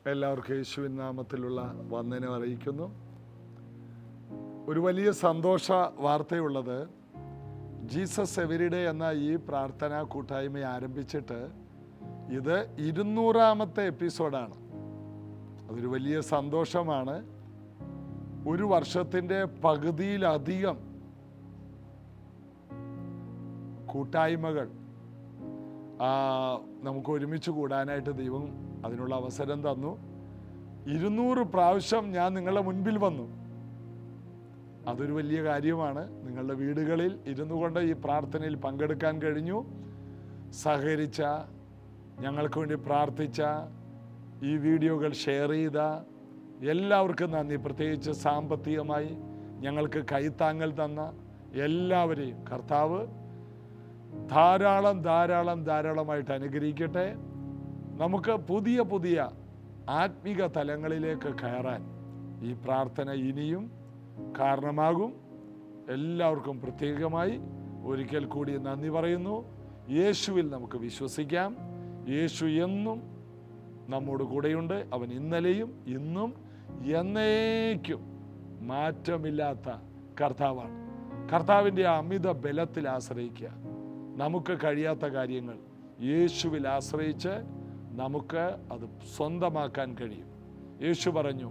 എല്ലാവർക്കും യേശുവിൻ നാമത്തിലുള്ള വന്ദനം അറിയിക്കുന്നു. ഒരു വലിയ സന്തോഷ വാർത്തയുള്ളത്, ജീസസ് എവരിഡേ എന്ന ഈ പ്രാർത്ഥനാ കൂട്ടായ്മ ആരംഭിച്ചിട്ട് ഇത് 200ാമത്തെ എപ്പിസോഡാണ്. അതൊരു വലിയ സന്തോഷമാണ്. ഒരു വർഷത്തിൻ്റെ പകുതിയിലധികം കൂട്ടായ്മകൾ നമുക്ക് ഒരുമിച്ച് കൂടാനായിട്ട് ദൈവം അതിനുള്ള അവസരം തന്നു. 200 പ്രാവശ്യം ഞാൻ നിങ്ങളുടെ മുൻപിൽ വന്നു. അതൊരു വലിയ കാര്യമാണ്. നിങ്ങളുടെ വീടുകളിൽ ഇരുന്നു കൊണ്ട് ഈ പ്രാർത്ഥനയിൽ പങ്കെടുക്കാൻ കഴിഞ്ഞു. സഹകരിച്ച, ഞങ്ങൾക്ക് വേണ്ടി പ്രാർത്ഥിച്ച, ഈ വീഡിയോകൾ ഷെയർ ചെയ്ത എല്ലാവർക്കും നന്ദി. പ്രത്യേകിച്ച് സാമ്പത്തികമായി ഞങ്ങൾക്ക് കൈത്താങ്ങൽ തന്ന എല്ലാവരെയും കർത്താവ് ധാരാളമായിട്ട് അനുഗ്രഹിക്കട്ടെ. നമുക്ക് പുതിയ പുതിയ ആത്മീക തലങ്ങളിലേക്ക് കയറാൻ ഈ പ്രാർത്ഥന ഇനിയും കാരണമാകും. എല്ലാവർക്കും പ്രത്യേകമായി ഒരിക്കൽ കൂടി നന്ദി പറയുന്നു. യേശുവിൽ നമുക്ക് വിശ്വസിക്കാം. യേശു എന്നും നമ്മോട് കൂടെയുണ്ട്. അവൻ ഇന്നലെയും ഇന്നും എന്നേക്കും മാറ്റമില്ലാത്ത കർത്താവാണ്. കർത്താവിൻ്റെ അമിത ബലത്തിൽ ആശ്രയിക്കുക. നമുക്ക് കഴിയാത്ത കാര്യങ്ങൾ യേശുവിൽ ആശ്രയിച്ച് നമുക്ക് അത് സ്വന്തമാക്കാൻ കഴിയും. യേശു പറഞ്ഞു,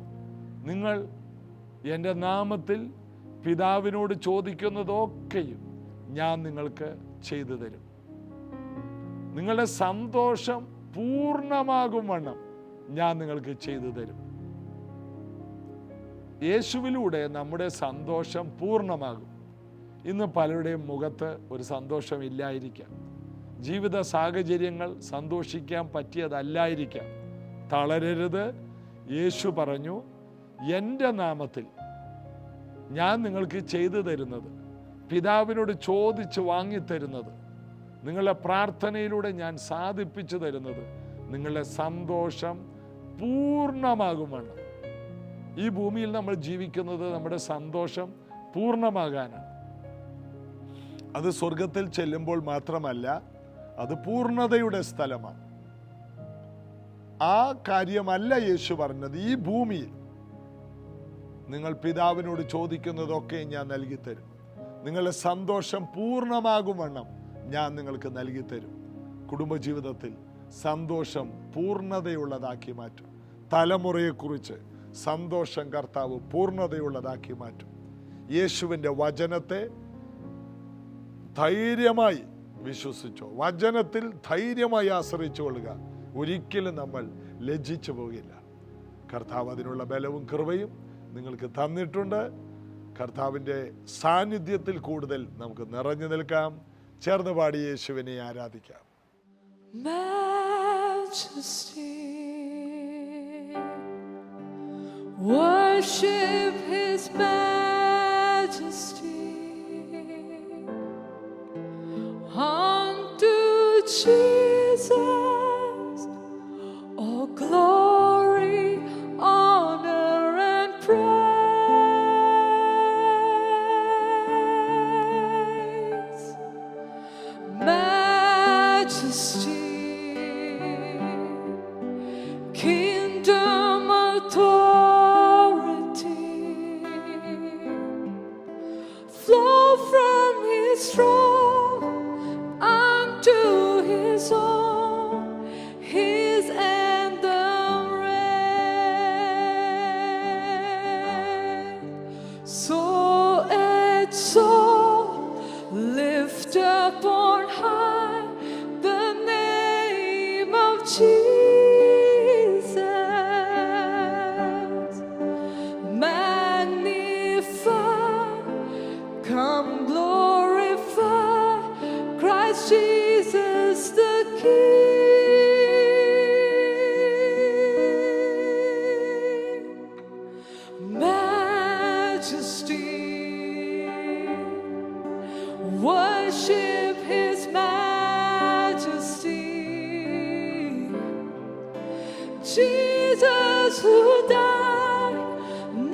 നിങ്ങൾ എൻ്റെ നാമത്തിൽ പിതാവിനോട് ചോദിക്കുന്നതൊക്കെയും ഞാൻ നിങ്ങൾക്ക് ചെയ്തു തരും. നിങ്ങളുടെ സന്തോഷം പൂർണ്ണമാകും വണ്ണം ഞാൻ നിങ്ങൾക്ക് ചെയ്തു തരും. യേശുവിലൂടെ നമ്മുടെ സന്തോഷം പൂർണ്ണമാകും. ഇന്ന് പലരുടെയും മുഖത്ത് ഒരു സന്തോഷമില്ലായിരിക്കാം. ജീവിത സാഹചര്യങ്ങൾ സന്തോഷിക്കാൻ പറ്റിയതല്ലായിരിക്കാം. തളരരുത്. യേശു പറഞ്ഞു, എൻ്റെ നാമത്തിൽ ഞാൻ നിങ്ങൾക്ക് ചെയ്തു തരുന്നത്, പിതാവിനോട് ചോദിച്ച് വാങ്ങിത്തരുന്നത്, നിങ്ങളുടെ പ്രാർത്ഥനയിലൂടെ ഞാൻ സാധിപ്പിച്ചു തരുന്നത് നിങ്ങളുടെ സന്തോഷം പൂർണ്ണമാകുമെന്ന്. ഈ ഭൂമിയിൽ നമ്മൾ ജീവിക്കുന്നത് നമ്മുടെ സന്തോഷം പൂർണ്ണമാകാനാണ്. അത് സ്വർഗത്തിൽ ചെല്ലുമ്പോൾ മാത്രമല്ല, അത് പൂർണ്ണതയുടെ സ്ഥലമാണ്. ആ കാര്യമല്ല യേശു പറഞ്ഞത്. ഈ ഭൂമിയിൽ നിങ്ങൾ പിതാവിനോട് ചോദിക്കുന്നതൊക്കെ ഞാൻ നൽകിത്തരും. നിങ്ങളുടെ സന്തോഷം പൂർണ്ണമാകും വണ്ണം ഞാൻ നിങ്ങൾക്ക് നൽകിത്തരും. കുടുംബജീവിതത്തിൽ സന്തോഷം പൂർണ്ണതയുള്ളതാക്കി മാറ്റും. തലമുറയെക്കുറിച്ച് സന്തോഷം കർത്താവ് പൂർണ്ണതയുള്ളതാക്കി മാറ്റും. യേശുവിൻ്റെ വചനത്തെ ധൈര്യമായി വിശ്വസിച്ചോ, വചനത്തിൽ ധൈര്യമായി ആശ്രയിച്ചു കൊള്ളുക. ഒരിക്കലും നമ്മൾ ലജ്ജിച്ചു പോകില്ല. കർത്താവ് അതിനുള്ള ബലവും കൃപയും നിങ്ങൾക്ക് തന്നിട്ടുണ്ട്. കർത്താവിൻ്റെ സാന്നിധ്യത്തിൽ കൂടുതൽ നമുക്ക് നിറഞ്ഞു നിൽക്കാം. ചേർന്ന് പാടി യേശുവിനെ ആരാധിക്കാം. Majesty, worship His majesty. Unto Jesus, all glory, honor, and praise. Majesty, kingdom, authority, flow from His throne unto His own, His and the reign. So lift up on high the name of Jesus. Magnify, come glorify Christ Jesus the King. Majesty, worship His majesty. Jesus who died,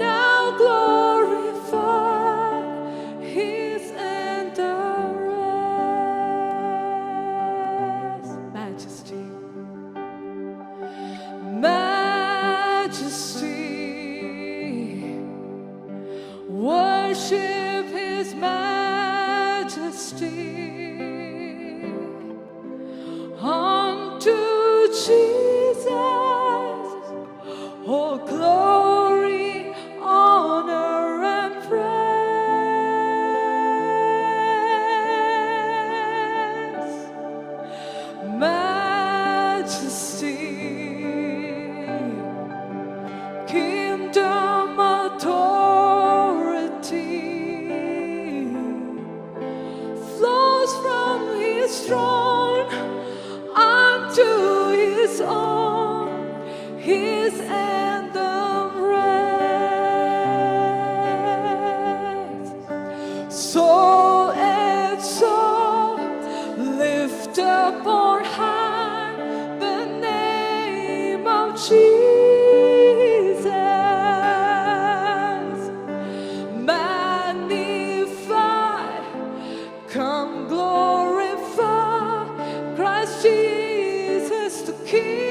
now glorify His and the rest. Majesty, Oh, glory, honor, and praise, majesty, kingdom, authority flows from his throne unto his own, his anthem raise. Soul and soul lift up on high the name of Jesus. Magnify, come glorify Christ Jesus the King.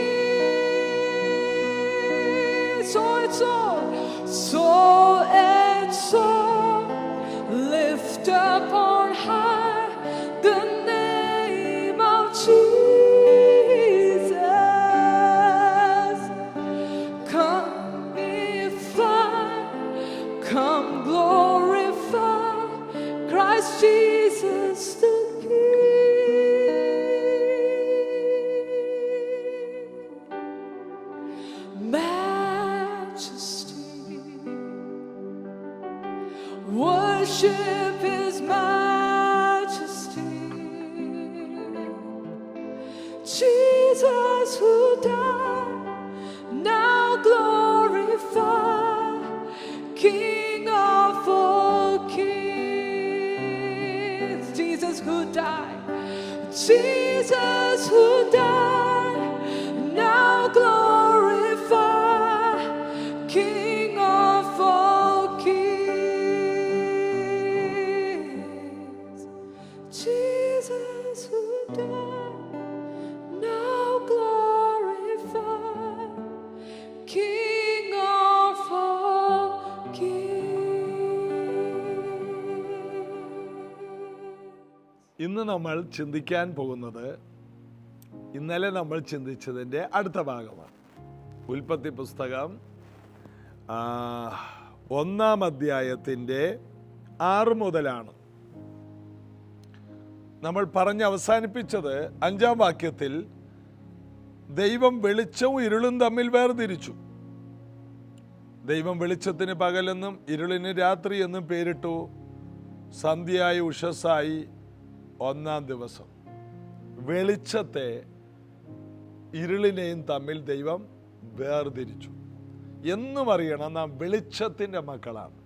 Soul and soul, soul and soul lift up on high the name of Jesus. Come glorify, come glorify Christ Jesus the King. Majesty, worship his majesty. Jesus who died, now glorify, King of all kings. Jesus who died, Jesus who died, now glorify, King of all kings. Jesus who died, now glorify, King of all kings. ഇന്ന് നമ്മൾ ചിന്തിക്കാൻ പോകുന്നത് ഇന്നലെ നമ്മൾ ചിന്തിച്ചതിൻ്റെ അടുത്ത ഭാഗമാണ്. ഉൽപ്പത്തി പുസ്തകം 1-ാം അധ്യായത്തിൻ്റെ 6 മുതലാണ് നമ്മൾ പറഞ്ഞ് അവസാനിപ്പിച്ചത്. 5-ാം വാക്യത്തിൽ ദൈവം വെളിച്ചവും ഇരുളും തമ്മിൽ വേർതിരിച്ചു. ദൈവം വെളിച്ചത്തിന് പകലെന്നും ഇരുളിന് രാത്രി എന്നും പേരിട്ടു. സന്ധ്യയായി ഉഷസ്സായി 1-ാം ദിവസം. വെളിച്ചത്തെ ഇരുളിനെയും തമ്മിൽ ദൈവം വേർതിരിച്ചു. എന്നും അറിയണം, നാം വെളിച്ചത്തിൻ്റെ മക്കളാണ്.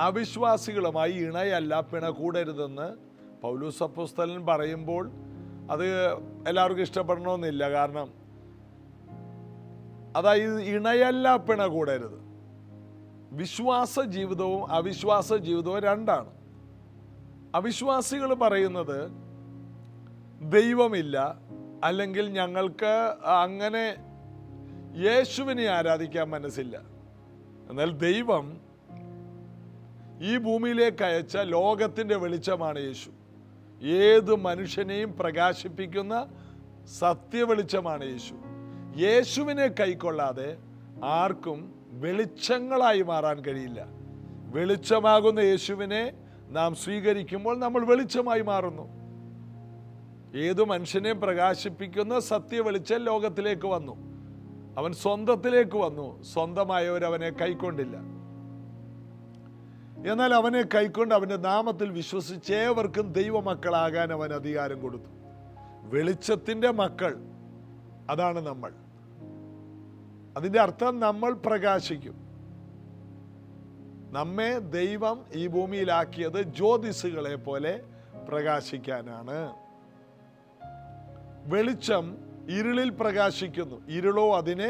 അവിശ്വാസികളുമായി ഇണയല്ല, പിണ കൂടരുതെന്ന് പൗലോസ് അപ്പോസ്തലൻ പറയുമ്പോൾ അത് എല്ലാവർക്കും ഇഷ്ടപ്പെടണമെന്നില്ല. കാരണം അതായത് ഇണയല്ല, പിണ കൂടരുത്. വിശ്വാസ ജീവിതവും അവിശ്വാസ ജീവിതവും രണ്ടാണ്. അവിശ്വാസികൾ പറയുന്നത് ദൈവമില്ല, അല്ലെങ്കിൽ ഞങ്ങൾക്ക് അങ്ങനെ യേശുവിനെ ആരാധിക്കാൻ മനസ്സില്ല. എന്നാൽ ദൈവം ഈ ഭൂമിയിലേക്ക് അയച്ച ലോകത്തിൻ്റെ വെളിച്ചമാണ് യേശു. ഏത് മനുഷ്യനെയും പ്രകാശിപ്പിക്കുന്ന സത്യവെളിച്ചമാണ് യേശു. യേശുവിനെ കൈക്കൊള്ളാതെ ആർക്കും വെളിച്ചങ്ങളായി മാറാൻ കഴിയില്ല. വെളിച്ചമാകുന്ന യേശുവിനെ നാം സ്വീകരിക്കുമ്പോൾ നമ്മൾ വെളിച്ചമായി മാറുന്നു. ഏതു മനുഷ്യനെയും പ്രകാശിപ്പിക്കുന്ന സത്യവെളിച്ചം ലോകത്തിലേക്ക് വന്നു. അവൻ സ്വന്തത്തിലേക്ക് വന്നു. സ്വന്തമായവരവനെ കൈക്കൊണ്ടില്ല. എന്നാൽ അവനെ കൈക്കൊണ്ട് അവൻ്റെ നാമത്തിൽ വിശ്വസിച്ചേവർക്കും ദൈവമക്കളാകാൻ അവൻ അധികാരം കൊടുത്തു. വെളിച്ചത്തിൻ്റെ മക്കൾ, അതാണ് നമ്മൾ. അതിൻ്റെ അർത്ഥം നമ്മൾ പ്രകാശിക്കും. നമ്മെ ദൈവം ഈ ഭൂമിയിലാക്കിയത് ജ്യോതിസുകളെ പോലെ പ്രകാശിക്കാനാണ്. വെളിച്ചം ഇരുളിൽ പ്രകാശിക്കുന്നു, ഇരുളോ അതിനെ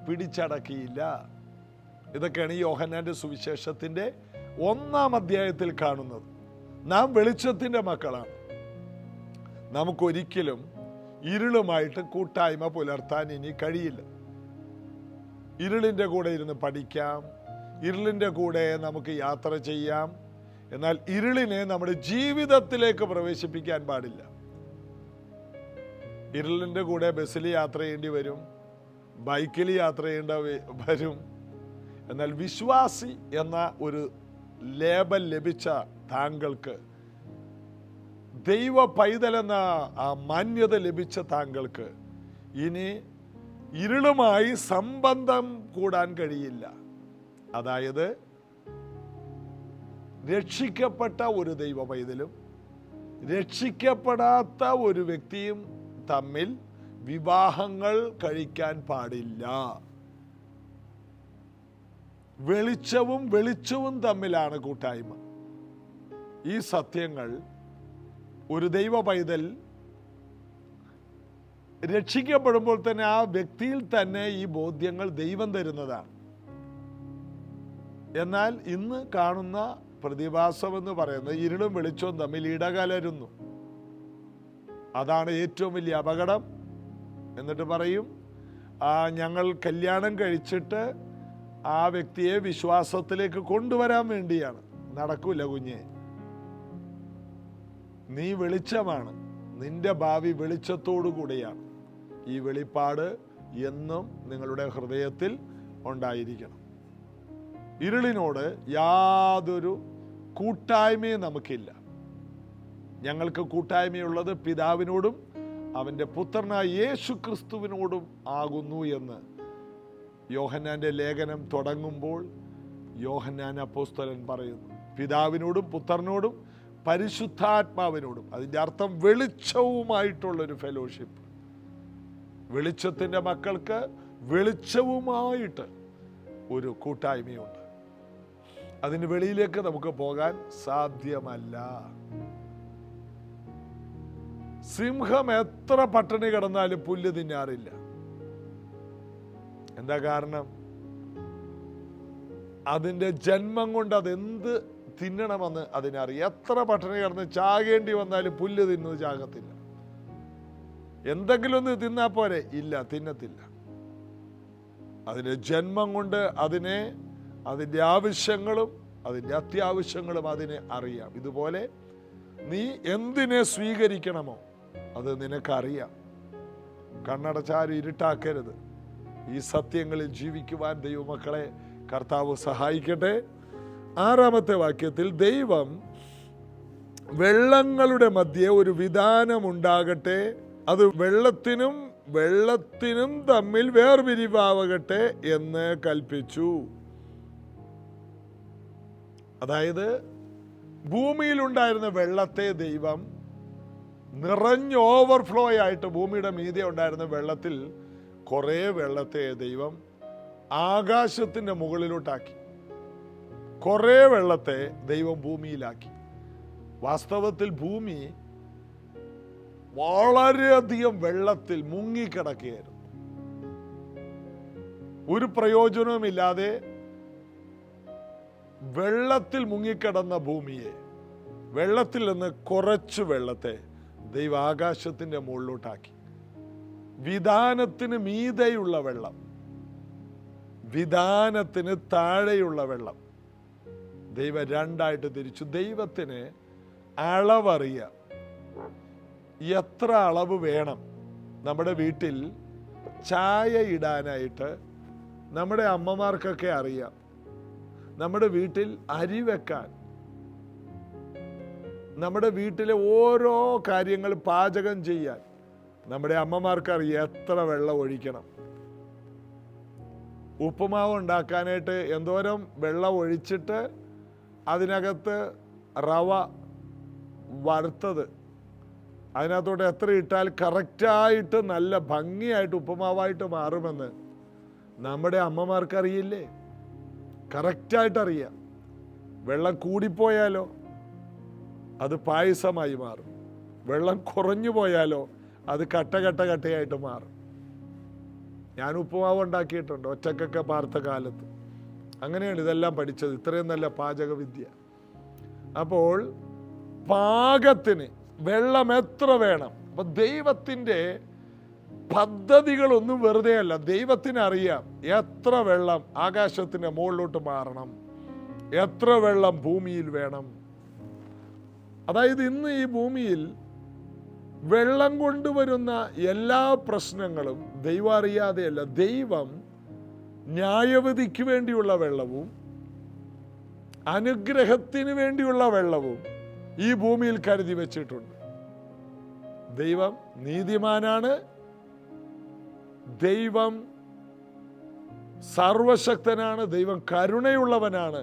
പിടിച്ചടക്കിയില്ല. ഇതൊക്കെയാണ് ഈ യോഹന്നാന്റെ സുവിശേഷത്തിന്റെ 1-ാം അധ്യായത്തിൽ കാണുന്നത്. നാം വെളിച്ചത്തിൻ്റെ മക്കളാണ്. നമുക്കൊരിക്കലും ഇരുളുമായിട്ട് കൂട്ടായ്മ പുലർത്താൻ ഇനി കഴിയില്ല. ഇരുളിൻ്റെ കൂടെ ഇരുന്ന് പഠിക്കാം, ഇരുളിൻ്റെ കൂടെ നമുക്ക് യാത്ര ചെയ്യാം. എന്നാൽ ഇരുളിനെ നമ്മുടെ ജീവിതത്തിലേക്ക് പ്രവേശിപ്പിക്കാൻ പാടില്ല. ഇരുളിൻ്റെ കൂടെ ബസ്സിൽ യാത്ര ചെയ്യേണ്ടി വരും, ബൈക്കിൽ യാത്ര ചെയ്യേണ്ട വരും. എന്നാൽ വിശ്വാസി എന്ന ഒരു ലേബൽ ലഭിച്ച താങ്കൾക്ക്, ദൈവ പൈതലെന്ന ആ മാന്യത ലഭിച്ച താങ്കൾക്ക് ഇനി ഇരുളുമായി സംബന്ധം കൂടാൻ കഴിയില്ല. അതായത് രക്ഷിക്കപ്പെട്ട ഒരു ദൈവ പൈതലും രക്ഷിക്കപ്പെടാത്ത ഒരു വ്യക്തിയും തമ്മിൽ വിവാഹങ്ങൾ കഴിക്കാൻ പാടില്ല. വെളിച്ചവും തമ്മിലാണ് കൂട്ടായ്മ. ഈ സത്യങ്ങൾ ഒരു ദൈവ പൈതൽ രക്ഷിക്കപ്പെടുമ്പോൾ തന്നെ ആ വ്യക്തിയിൽ തന്നെ ഈ ബോധ്യങ്ങൾ ദൈവം തരുന്നതാണ്. എന്നാൽ ഇന്ന് കാണുന്ന പ്രതിഭാസം എന്ന് പറയുന്നത് ഇരുളും വെളിച്ചവും തമ്മിൽ ഇടകലരുന്നു. അതാണ് ഏറ്റവും വലിയ അപകടം. എന്നിട്ട് പറയും, ഞങ്ങൾ കല്യാണം കഴിച്ചിട്ട് ആ വ്യക്തിയെ വിശ്വാസത്തിലേക്ക് കൊണ്ടുവരാൻ വേണ്ടിയാണ്. നടക്കൂല കുഞ്ഞെ. നീ വെളിച്ചമാണ്, നിന്റെ ഭാവി വെളിച്ചത്തോടു കൂടിയാണ്. ഈ വെളിപ്പാട് എന്നും നിങ്ങളുടെ ഹൃദയത്തിൽ ഉണ്ടായിരിക്കണം. ഇരുളിനോട് യാതൊരു കൂട്ടായ്മയും നമുക്കില്ല. ഞങ്ങൾക്ക് കൂട്ടായ്മയുള്ളത് പിതാവിനോടും അവൻ്റെ പുത്രനായ യേശു ക്രിസ്തുവിനോടും ആകുന്നു എന്ന് യോഹന്നാന്റെ ലേഖനം തുടങ്ങുമ്പോൾ യോഹന്നാൻ അപ്പോസ്തലൻ പറയുന്നു. പിതാവിനോടും പുത്രനോടും പരിശുദ്ധാത്മാവിനോടും. അതിൻ്റെ അർത്ഥം വെളിച്ചവുമായിട്ടുള്ളൊരു ഫെലോഷിപ്പ്. വെളിച്ചത്തിൻ്റെ മക്കൾക്ക് വെളിച്ചവുമായിട്ട് ഒരു കൂട്ടായ്മയുണ്ട്. അതിന് വെളിയിലേക്ക് നമുക്ക് പോകാൻ സാധ്യമല്ല. സിംഹം എത്ര പട്ടിണി കിടന്നാലും പുല്ല് തിന്നാറില്ല. എന്താ കാരണം? അതിൻ്റെ ജന്മം കൊണ്ട് അതെന്ത് തിന്നണമെന്ന് അതിനറിയാം. എത്ര പട്ടിണി കിടന്ന് ചാകേണ്ടി വന്നാലും പുല്ല് തിന്നത് ചാകത്തില്ല. എന്തെങ്കിലും ഒന്ന് തിന്നാ പോരെ? ഇല്ല, തിന്നത്തില്ല. അതിൻ്റെ ജന്മം കൊണ്ട് അതിൻ്റെ ആവശ്യങ്ങളും അതിൻ്റെ അത്യാവശ്യങ്ങളും അതിനെ അറിയാം. ഇതുപോലെ നീ എന്തിനെ സ്വീകരിക്കണമോ അത് നിനക്കറിയാം. കണ്ണടച്ചാരും ഇരുട്ടാക്കരുത്. ഈ സത്യങ്ങളിൽ ജീവിക്കുവാൻ ദൈവമക്കളെ കർത്താവ് സഹായിക്കട്ടെ. 6-ാമത്തെ വാക്യത്തിൽ, ദൈവം വെള്ളങ്ങളുടെ മധ്യേ ഒരു വിധാനമുണ്ടാകട്ടെ, അത് വെള്ളത്തിനും തമ്മിൽ വേർപിരിവാകട്ടെ എന്ന് കൽപ്പിച്ചു. അതായത് ഭൂമിയിലുണ്ടായിരുന്ന വെള്ളത്തെ ദൈവം നിറഞ്ഞ് ഓവർഫ്ലോ ആയിട്ട് ഭൂമിയുടെ മീതെ ഉണ്ടായിരുന്ന വെള്ളത്തിൽ കുറേ വെള്ളത്തെ ദൈവം ആകാശത്തിൻ്റെ മുകളിലോട്ടാക്കി. കുറേ വെള്ളത്തെ ദൈവം ഭൂമിയിലാക്കി. വാസ്തവത്തിൽ ഭൂമി വളരെയധികം വെള്ളത്തിൽ മുങ്ങിക്കിടക്കുകയായിരുന്നു. ഒരു പ്രയോജനവുമില്ലാതെ വെള്ളത്തിൽ മുങ്ങിക്കിടന്ന ഭൂമിയെ, വെള്ളത്തിൽ നിന്ന് കുറച്ച് വെള്ളത്തെ ദൈവം ആകാശത്തിൻ്റെ മുകളിലോട്ടാക്കി. വിധാനത്തിന് മീതെയുള്ള വെള്ളം, വിധാനത്തിന് താഴെയുള്ള വെള്ളം ദൈവം രണ്ടായിട്ട് തിരിച്ചു. ദൈവത്തിന് അളവറിയാം. എത്ര അളവ് വേണം? നമ്മുടെ വീട്ടിൽ ചായ ഇടാനായിട്ട് നമ്മുടെ അമ്മമാർക്കൊക്കെ അറിയാം. നമ്മുടെ വീട്ടിൽ അരി വെക്കാൻ, നമ്മുടെ വീട്ടിലെ ഓരോ കാര്യങ്ങൾ പാചകം ചെയ്യാൻ നമ്മുടെ അമ്മമാർക്കറിയാം എത്ര വെള്ളം ഒഴിക്കണം. ഉപ്പുമാവ് ഉണ്ടാക്കാനായിട്ട് എന്തോരം വെള്ളം ഒഴിച്ചിട്ട് അതിനകത്ത് റവ വറുത്തത് അതിനകത്തോട്ട് എത്ര ഇട്ടാൽ കറക്റ്റായിട്ട് നല്ല ഭംഗിയായിട്ട് ഉപ്പുമാവായിട്ട് മാറുമെന്ന് നമ്മുടെ അമ്മമാർക്കറിയില്ലേ? കറക്റ്റായിട്ടറിയാം. വെള്ളം കൂടിപ്പോയാലോ അത് പായസമായി മാറും. വെള്ളം കുറഞ്ഞു പോയാലോ അത് കട്ടയായിട്ട് മാറും. ഞാൻ ഉപ്പുമാവ് ഉണ്ടാക്കിയിട്ടുണ്ട് ഒറ്റക്കൊക്കെ പാർത്ത കാലത്ത്. അങ്ങനെയാണ് ഇതെല്ലാം പഠിച്ചത്, ഇത്രയും നല്ല പാചകവിദ്യ. അപ്പോൾ പാകത്തിന് വെള്ളം എത്ര വേണം? അപ്പൊ ദൈവത്തിൻ്റെ പദ്ധതികളൊന്നും വെറുതെ അല്ല. ദൈവത്തിന് അറിയാം എത്ര വെള്ളം ആകാശത്തിൻ്റെ മുകളിലോട്ട് മാറണം, എത്ര വെള്ളം ഭൂമിയിൽ വേണം. അതായത് ഇന്ന് ഈ ഭൂമിയിൽ വെള്ളം കൊണ്ടുവരുന്ന എല്ലാ പ്രശ്നങ്ങളും ദൈവം അറിയാതെയല്ല. ദൈവം ന്യായവിധിക്ക് വേണ്ടിയുള്ള വെള്ളവും അനുഗ്രഹത്തിന് വേണ്ടിയുള്ള വെള്ളവും ഈ ഭൂമിയിൽ കരുതി വെച്ചിട്ടുണ്ട്. ദൈവം നീതിമാനാണ്. ദൈവം സർവശക്തനാണ്. ദൈവം കരുണയുള്ളവനാണ്.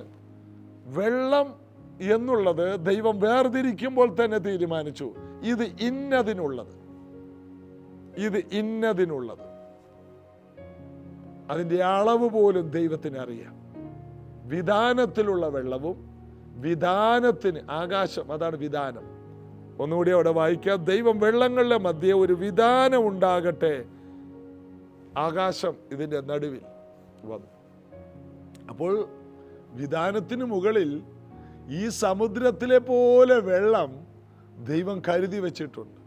വെള്ളം എന്നുള്ളത് ദൈവം വേർതിരിക്കുമ്പോൾ തന്നെ തീരുമാനിച്ചു, ഇത് ഇന്നതിനുള്ളത്, ഇത് ഇന്നതിനുള്ളത്. അതിൻ്റെ അളവ് പോലും ദൈവത്തിന് അറിയാം. വിധാനത്തിലുള്ള വെള്ളവും വിധാനത്തിന്, ആകാശം അതാണ് വിധാനം. ഒന്നുകൂടി അവിടെ വായിക്കാം. ദൈവം വെള്ളങ്ങളുടെ മധ്യേ ഒരു വിധാനം ഉണ്ടാകട്ടെ, ആകാശം ഇതിൻ്റെ നടുവിൽ വന്നു. അപ്പോൾ വിധാനത്തിന് മുകളിൽ ഈ സമുദ്രത്തിലെ പോലെ വെള്ളം ദൈവം കരുതി വച്ചിട്ടുണ്ട്.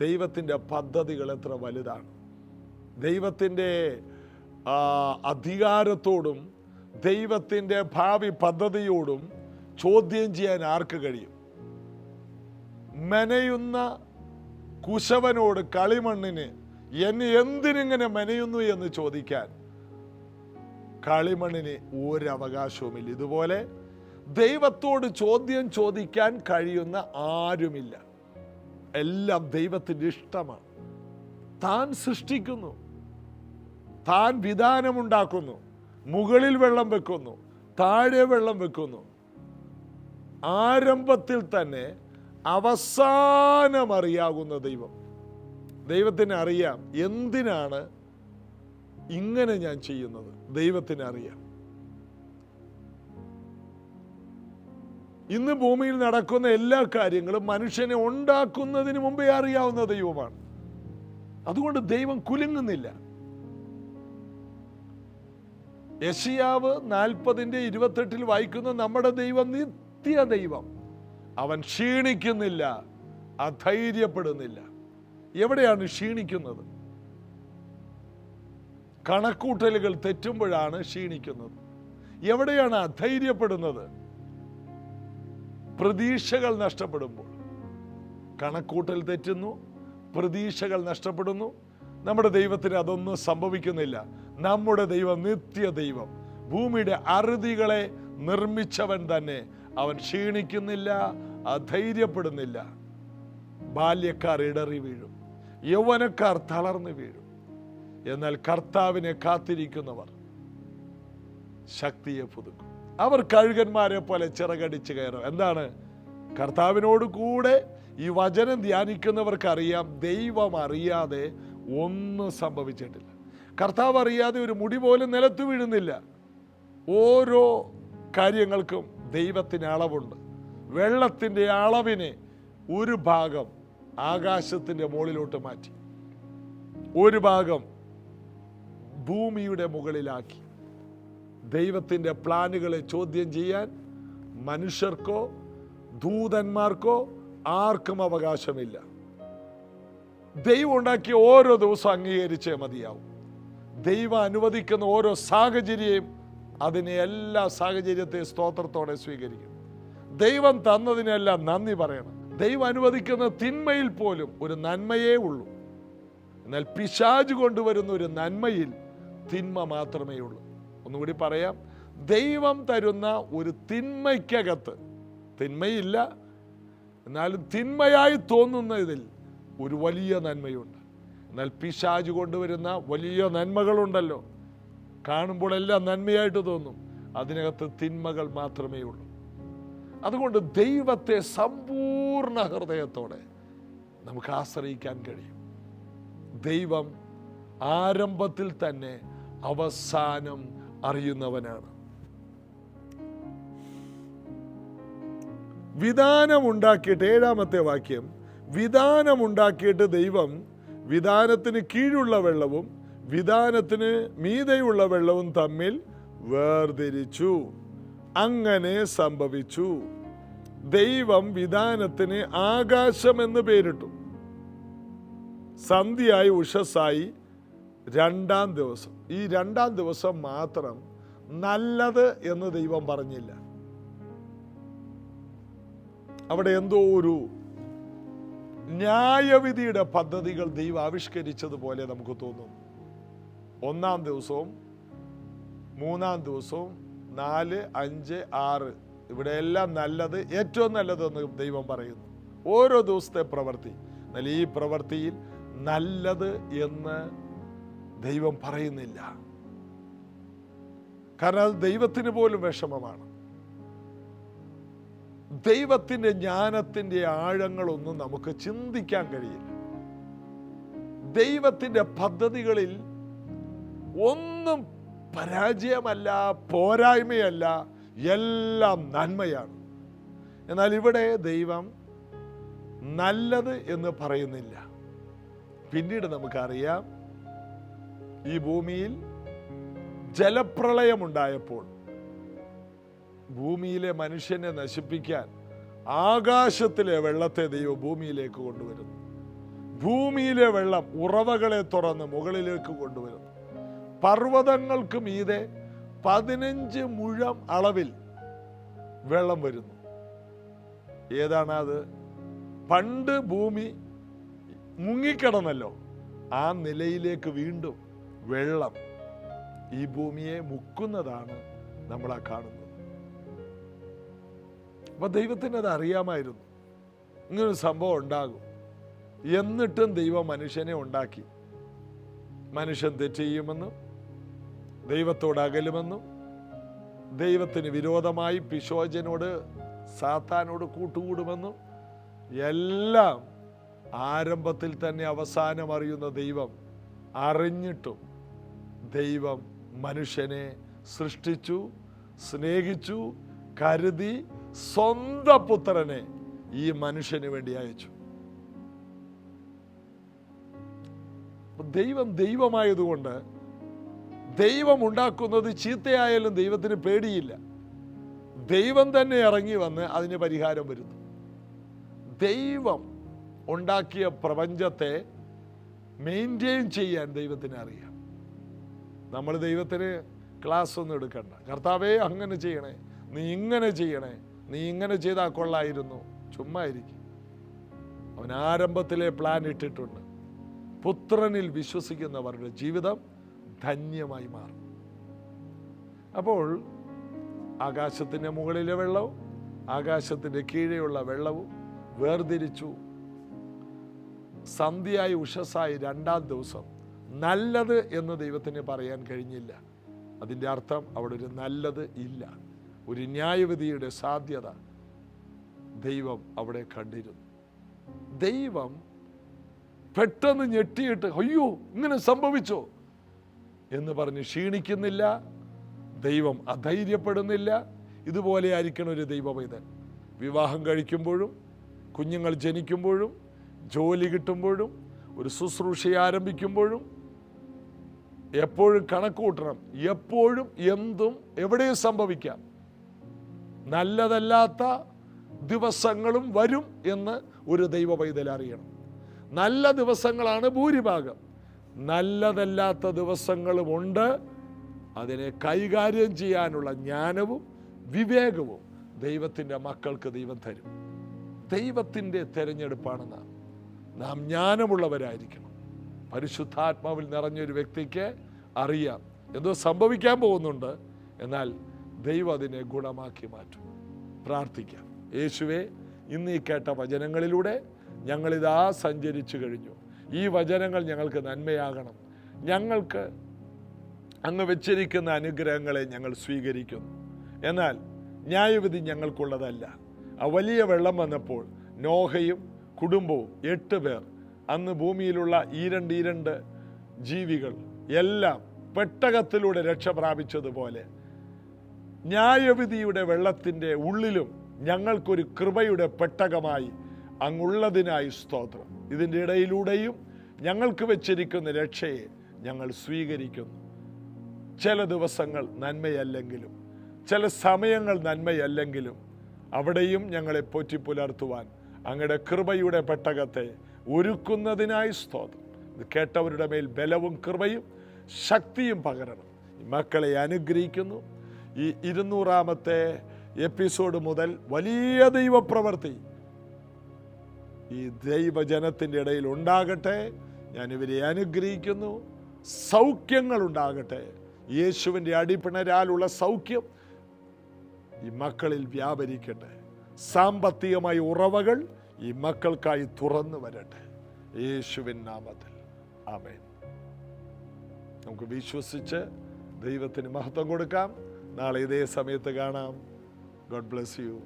ദൈവത്തിൻ്റെ പദ്ധതികൾ എത്ര വലുതാണ്! ദൈവത്തിൻ്റെ അധികാരത്തോടും ദൈവത്തിൻ്റെ ഭാവി പദ്ധതിയോടും ചോദ്യം ചെയ്യാൻ ആർക്ക് കഴിയും? മെനയുന്ന കുശവനോട് കളിമണ്ണിന് എന്നെ എന്തിനിങ്ങനെ മെനയുന്നു എന്ന് ചോദിക്കാൻ കളിമണ്ണിന് ഒരു അവകാശവുമില്ല. ഇതുപോലെ ദൈവത്തോട് ചോദ്യം ചോദിക്കാൻ കഴിയുന്ന ആരുമില്ല. എല്ലാം ദൈവത്തിൻ്റെ ഇഷ്ടമാണ്. താൻ സൃഷ്ടിക്കുന്നു, താൻ വിധാനമുണ്ടാക്കുന്നു, മുകളിൽ വെള്ളം വെക്കുന്നു, താഴെ വെള്ളം വെക്കുന്നു. ആരംഭത്തിൽ തന്നെ അവസാനം അറിയാകുന്ന ദൈവം. ദൈവത്തിന് അറിയാം എന്തിനാണ് ഇങ്ങനെ ഞാൻ ചെയ്യുന്നത്. ദൈവത്തിന് അറിയാം. ഇന്ന് ഭൂമിയിൽ നടക്കുന്ന എല്ലാ കാര്യങ്ങളും മനുഷ്യനെ ഉണ്ടാക്കുന്നതിന് മുമ്പേ അറിയാവുന്ന ദൈവമാണ്. അതുകൊണ്ട് ദൈവം കുലുങ്ങുന്നില്ല. യെശയ്യാവ് 40:28 വായിക്കുന്ന നമ്മുടെ ദൈവം നിത്യ ദൈവം. അവൻ ക്ഷീണിക്കുന്നില്ല, അധൈര്യപ്പെടുന്നില്ല. എവിടെയാണ് ക്ഷീണിക്കുന്നത്? കണക്കൂട്ടലുകൾ തെറ്റുമ്പോഴാണ് ക്ഷീണിക്കുന്നത്. എവിടെയാണ് അധൈര്യപ്പെടുന്നത്? പ്രതീക്ഷകൾ നഷ്ടപ്പെടുമ്പോൾ. കണക്കൂട്ടൽ തെറ്റുന്നു, പ്രതീക്ഷകൾ നഷ്ടപ്പെടുന്നു. നമ്മുടെ ദൈവത്തിന് അതൊന്നും സംഭവിക്കുന്നില്ല. നമ്മുടെ ദൈവം നിത്യ ദൈവം, ഭൂമിയുടെ അറുതികളെ നിർമ്മിച്ചവൻ തന്നെ. അവൻ ക്ഷീണിക്കുന്നില്ല, അധൈര്യപ്പെടുന്നില്ല. ബാല്യക്കാർ ഇടറി വീഴും, യൗവനക്കാർ തളർന്നു വീഴും. എന്നാൽ കർത്താവിനെ കാത്തിരിക്കുന്നവർ ശക്തിയെ പുതുക്കും. അവർ കഴുകന്മാരെ പോലെ ചിറകടിച്ച് കയറും. എന്താണ്? കർത്താവിനോട് കൂടെ ഈ വചനം ധ്യാനിക്കുന്നവർക്കറിയാം, ദൈവം അറിയാതെ ഒന്നും സംഭവിച്ചിട്ടില്ല. കർത്താവ് അറിയാതെ ഒരു മുടി പോലും നിലത്ത് വീഴുന്നില്ല. ഓരോ കാര്യങ്ങൾക്കും ദൈവത്തിന് അളവുണ്ട്. വെള്ളത്തിൻ്റെ അളവിനെ ഒരു ഭാഗം ആകാശത്തിൻ്റെ മുകളിലോട്ട് മാറ്റി, ഒരു ഭാഗം ഭൂമിയുടെ മുകളിലാക്കി. ദൈവത്തിൻ്റെ പ്ലാനുകളെ ചോദ്യം ചെയ്യാൻ മനുഷ്യർക്കോ ദൂതന്മാർക്കോ ആർക്കും അവകാശമില്ല. ദൈവം ഉണ്ടാക്കിയ ഓരോ ദിവസവും അംഗീകരിച്ചേ മതിയാവും. ദൈവം അനുവദിക്കുന്ന ഓരോ സാഹചര്യവും അതിനെ എല്ലാ സാഹചര്യത്തെ സ്തോത്രത്തോടെ സ്വീകരിക്കും. ദൈവം തന്നതിനെല്ലാം നന്ദി പറയണം. ദൈവം അനുവദിക്കുന്ന തിന്മയിൽ പോലും ഒരു നന്മയേ ഉള്ളൂ. എന്നാൽ പിശാച് കൊണ്ടുവരുന്ന ഒരു നന്മയിൽ തിന്മ മാത്രമേ ഉള്ളൂ. ഒന്നുകൂടി പറയാം, ദൈവം തരുന്ന ഒരു തിന്മയ്ക്കകത്ത് തിന്മയില്ല, എന്നാലും തിന്മയായി തോന്നുന്നതിൽ ഒരു വലിയ നന്മയുണ്ട്. എന്നാൽ പിശാച് കൊണ്ടുവരുന്ന വലിയ നന്മകളുണ്ടല്ലോ, കാണുമ്പോൾ എല്ലാം നന്മയായിട്ട് തോന്നും, അതിനകത്ത് തിന്മകൾ മാത്രമേ ഉള്ളൂ. അതുകൊണ്ട് ദൈവത്തെ സമ്പൂർണ്ണ ഹൃദയത്തോടെ നമുക്ക് ആശ്രയിക്കാൻ കഴിയും. ദൈവം ആരംഭത്തിൽ തന്നെ അവസാനം അറിയുന്നവനാണ്. വിധാനമുണ്ടാക്കിയിട്ട്, 7-ാമത്തെ വാക്യം, വിധാനമുണ്ടാക്കിയിട്ട് ദൈവം വിധാനത്തിന് കീഴുള്ള വെള്ളവും വിധാനത്തിന് മീതെയുള്ള വെള്ളവും തമ്മിൽ വേർതിരിച്ചു. അങ്ങനെ സംഭവിച്ചു. ദൈവം വിധാനത്തിന് ആകാശം എന്ന് പേരിട്ടു. സന്ധ്യയായി ഉഷസ്സായി 2-ാം ദിവസം. ഈ 2-ാം ദിവസം മാത്രം നല്ലത് എന്ന് ദൈവം പറഞ്ഞില്ല. അവിടെ എന്തോ ഒരു ന്യായവിധിയുടെ പദ്ധതികൾ ദൈവം ആവിഷ്കരിച്ചതുപോലെ നമുക്ക് തോന്നും. 1-ാം ദിവസവും 3-ാം ദിവസവും 4, 5, 6 ഇവിടെയെല്ലാം നല്ലത്, ഏറ്റവും നല്ലതെന്ന് ദൈവം പറയുന്നു. ഓരോ ദിവസത്തെ പ്രവൃത്തി. എന്നാൽ ഈ പ്രവൃത്തിയിൽ നല്ലത് എന്ന് ദൈവം പറയുന്നില്ല. കാരണം അത് ദൈവത്തിന് പോലും വിഷമമാണ്. ദൈവത്തിൻ്റെ ജ്ഞാനത്തിൻ്റെ ആഴങ്ങളൊന്നും നമുക്ക് ചിന്തിക്കാൻ കഴിയില്ല. ദൈവത്തിൻ്റെ പദ്ധതികളിൽ ഒന്നും പരാജയമല്ല, പോരായ്മയല്ല, എല്ലാം നന്മയാണ്. എന്നാൽ ഇവിടെ ദൈവം നല്ലത് എന്ന് പറയുന്നില്ല. പിന്നീട് നമുക്കറിയാം, ഈ ഭൂമിയിൽ ജലപ്രളയമുണ്ടായപ്പോൾ ഭൂമിയിലെ മനുഷ്യനെ നശിപ്പിക്കാൻ ആകാശത്തിലെ വെള്ളത്തെ ദൈവം ഭൂമിയിലേക്ക് കൊണ്ടുവരുന്നു. ഭൂമിയിലെ വെള്ളം ഉറവകളെ തുറന്ന് മുകളിലേക്ക് കൊണ്ടുവരുന്നു. പർവ്വതങ്ങൾക്ക് മീതെ 15 മുഴം അളവിൽ വെള്ളം വരുന്നു. ഏതാണ് അത്? പണ്ട് ഭൂമി മുങ്ങിക്കിടന്നല്ലോ, ആ നിലയിലേക്ക് വീണ്ടും വെള്ളം ഈ ഭൂമിയെ മുക്കുന്നതാണ് നമ്മളാ കാണുന്നത്. അപ്പൊ ദൈവത്തിന് അത് അറിയാമായിരുന്നു, ഇങ്ങനൊരു സംഭവം ഉണ്ടാകും. എന്നിട്ടും ദൈവം മനുഷ്യനെ ഉണ്ടാക്കി. മനുഷ്യൻ തെറ്റ് ചെയ്യുമെന്നും ദൈവത്തോട് അകലുമെന്നും ദൈവത്തിന് വിരോധമായി പിശാചിനോട് സാത്താനോട് കൂട്ടുകൂടുമെന്നും എല്ലാം ആരംഭത്തിൽ തന്നെ അവസാനം അറിയുന്ന ദൈവം അറിഞ്ഞിട്ടും ദൈവം മനുഷ്യനെ സൃഷ്ടിച്ചു, സ്നേഹിച്ചു, കരുതി, സ്വന്തം പുത്രനെ ഈ മനുഷ്യന് വേണ്ടി അയച്ചു. ദൈവം ദൈവമായതുകൊണ്ട് ദൈവം ഉണ്ടാക്കുന്നത് ചീത്തയായാലും ദൈവത്തിന് പേടിയില്ല. ദൈവം തന്നെ ഇറങ്ങി വന്ന് അതിന് പരിഹാരം വരുന്നു. ദൈവം ഉണ്ടാക്കിയ പ്രപഞ്ചത്തെ മെയിൻറ്റെയിൻ ചെയ്യാൻ ദൈവത്തിന് അറിയാം. നമ്മൾ ദൈവത്തിന് ക്ലാസ് ഒന്നും എടുക്കണ്ട. കർത്താവേ അങ്ങനെ ചെയ്യണേ, നീ ഇങ്ങനെ ചെയ്യണേ, നീ ഇങ്ങനെ ചെയ്താൽ കൊള്ളായിരുന്നു. ചുമ്മാ ഇരിക്കും. അവൻ ആരംഭത്തിലെ പ്ലാൻ ഇട്ടിട്ടുണ്ട്. പുത്രനിൽ വിശ്വസിക്കുന്നവരുടെ ജീവിതം ധന്യമായി മാറും. അപ്പോൾ ആകാശത്തിൻ്റെ മുകളിലെ വെള്ളവും ആകാശത്തിൻ്റെ കീഴെയുള്ള വെള്ളവും വേർതിരിച്ചു. സന്ധ്യയായി ഉഷസ്സായി 2-ാം ദിവസം നല്ലത് എന്ന് ദൈവത്തിന് പറയാൻ കഴിഞ്ഞില്ല. അതിൻ്റെ അർത്ഥം അവിടെ ഒരു നല്ലത് ഇല്ല, ഒരു ന്യായവിധിയുടെ സാധ്യത ദൈവം അവിടെ കണ്ടിരുന്നു. ദൈവം പെട്ടെന്ന് ഞെട്ടിയിട്ട് അയ്യോ ഇങ്ങനെ സംഭവിച്ചോ എന്ന് പറഞ്ഞ് ക്ഷീണിക്കുന്നില്ല. ദൈവം അധൈര്യപ്പെടുന്നില്ല. ഇതുപോലെ ആയിരിക്കണം ഒരു ദൈവപൈതൽ. വിവാഹം കഴിക്കുമ്പോഴും കുഞ്ഞുങ്ങൾ ജനിക്കുമ്പോഴും ജോലി കിട്ടുമ്പോഴും ഒരു ശുശ്രൂഷ ആരംഭിക്കുമ്പോഴും എപ്പോഴും കണക്ക് കൂട്ടണം. എപ്പോഴും എന്തും എവിടെയും സംഭവിക്കാം. നല്ലതല്ലാത്ത ദിവസങ്ങളും വരും എന്ന് ഒരു ദൈവപൈതൽ അറിയണം. നല്ല ദിവസങ്ങളാണ് ഭൂരിഭാഗം, നല്ലതല്ലാത്ത ദിവസങ്ങളും ഉണ്ട്. അതിനെ കൈകാര്യം ചെയ്യാനുള്ള ജ്ഞാനവും വിവേകവും ദൈവത്തിൻ്റെ മക്കൾക്ക് ദൈവം തരും. ദൈവത്തിൻ്റെ തെരഞ്ഞെടുപ്പാണ് നാം ജ്ഞാനമുള്ളവരായിരിക്കണം. പരിശുദ്ധാത്മാവിൽ നിറഞ്ഞൊരു വ്യക്തിക്ക് അറിയാം എന്തോ സംഭവിക്കാൻ പോകുന്നുണ്ട്, എന്നാൽ ദൈവം അതിനെ ഗുണമാക്കി മാറ്റും. പ്രാർത്ഥിക്കാം. യേശുവേ, ഇന്ന് ഈ കേട്ട വചനങ്ങളിലൂടെ ഞങ്ങളിതാ സഞ്ചരിച്ചു കഴിഞ്ഞു. ഈ വചനങ്ങൾ ഞങ്ങൾക്ക് നന്മയാകണം. ഞങ്ങൾക്ക് അങ്ങ് വെച്ചിരിക്കുന്ന അനുഗ്രഹങ്ങളെ ഞങ്ങൾ സ്വീകരിക്കുന്നു. എന്നാൽ ന്യായവിധി ഞങ്ങൾക്കുള്ളതല്ല. ആ വലിയ വെള്ളം വന്നപ്പോൾ നോഹയും കുടുംബവും 8 പേർ, അന്ന് ഭൂമിയിലുള്ള ഈരണ്ട് ജീവികൾ എല്ലാം പെട്ടകത്തിലൂടെ രക്ഷ പ്രാപിച്ചതുപോലെ ന്യായവിധിയുടെ വെള്ളത്തിൻ്റെ ഉള്ളിലും ഞങ്ങൾക്കൊരു കൃപയുടെ പെട്ടകമായി അങ്ങുള്ളതിനായി സ്തോത്രം. ഇതിൻ്റെ ഇടയിലൂടെയും ഞങ്ങൾക്ക് വെച്ചിരിക്കുന്ന രക്ഷയെ ഞങ്ങൾ സ്വീകരിക്കുന്നു. ചില ദിവസങ്ങൾ നന്മയല്ലെങ്കിലും, ചില സമയങ്ങൾ നന്മയല്ലെങ്കിലും, അവിടെയും ഞങ്ങളെ പോറ്റിപ്പുലർത്തുവാൻ അങ്ങയുടെ കൃപയുടെ പെട്ടകത്തെ ഒരുക്കുന്നതിനായി സ്തോത്രം. ഇത് കേട്ടവരുടെ മേൽ ബലവും കൃപയും ശക്തിയും പകരണം. മക്കളെ അനുഗ്രഹിക്കുന്നു. ഈ 200-ാമത്തെ എപ്പിസോഡ് മുതൽ വലിയ ദൈവപ്രവൃത്തി ഈ ദൈവജനത്തിൻ്റെ ഇടയിൽ ഉണ്ടാകട്ടെ. ഞാൻ ഇവരെ അനുഗ്രഹിക്കുന്നു. സൗഖ്യങ്ങൾ ഉണ്ടാകട്ടെ. യേശുവിൻ്റെ അടിപ്പിണരാലുള്ള സൗഖ്യം ഈ മക്കളിൽ വ്യാപരിക്കട്ടെ. സാമ്പത്തികമായ ഉറവകൾ ഈ മക്കൾക്കായി തുറന്നു വരട്ടെ. യേശുവിൻ നാമത്തിൽ ആമേൻ. നമുക്ക് വിശ്വസിച്ച് ദൈവത്തിന് മഹത്വം കൊടുക്കാം. നാളെ ഇതേ സമയത്ത് കാണാം. God bless you.